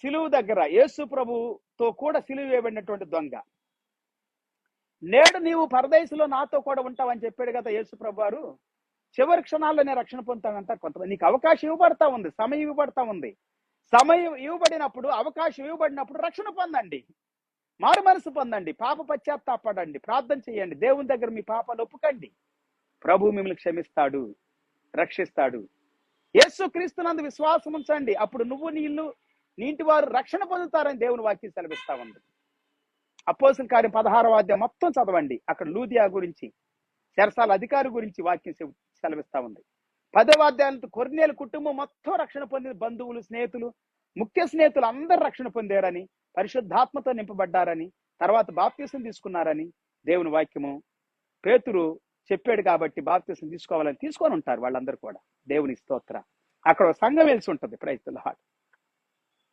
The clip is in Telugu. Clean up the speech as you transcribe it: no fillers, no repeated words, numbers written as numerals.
సిలువు దగ్గర యేసు ప్రభుతో కూడా సిలువ వేయబడినటువంటి దొంగ. నేడు నీవు పరదేశంలో నాతో కూడా ఉంటావని చెప్పాడు కదా యేసు ప్రభు వారు. చివరి క్షణాల్లో నేను రక్షణ పొందుతానంటారు కొంతమంది. నీకు అవకాశం ఇవ్వబడతా ఉంది, సమయం ఇవ్వబడతా ఉంది. సమయం ఇవ్వబడినప్పుడు, అవకాశం ఇవ్వబడినప్పుడు రక్షణ పొందండి, మారు మనసు పొందండి, పాప పశ్చాత్తాపడండి, ప్రార్థన చేయండి, దేవుని దగ్గర మీ పాపాలు ఒప్పుకండి. ప్రభు మిమ్మల్ని క్షమిస్తాడు, రక్షిస్తాడు. యేసు క్రీస్తునందు విశ్వాసం ఉంచండి, అప్పుడు నువ్వు నీ ఇల్లు నీ ఇంటి వారు రక్షణ పొందుతారని దేవుని వాక్యం సెలవిస్తా ఉంది. అపోస్తలుల కార్యం 16వ అధ్యాయం మొత్తం చదవండి. అక్కడ లూదియా గురించి, చెరసాల అధికారి గురించి వాక్యం సెలవిస్తా ఉంది. 10వ అధ్యాయంలో కొర్నేలు కుటుంబం మొత్తం రక్షణ పొందిన, బంధువులు, స్నేహితులు, ముఖ్య స్నేహితులు అందరూ రక్షణ పొందారని, పరిశుద్ధాత్మతో నింపబడ్డారని, తర్వాత బాప్తిసం తీసుకున్నారని దేవుని వాక్యము పేతురు చెప్పాడు. కాబట్టి బాప్తిసం తీసుకోవాలని తీసుకొని ఉంటారు వాళ్ళందరూ కూడా. దేవుని స్తోత్ర. అక్కడ సంఘం వెలిసి ఉంటుంది. Praise the lord.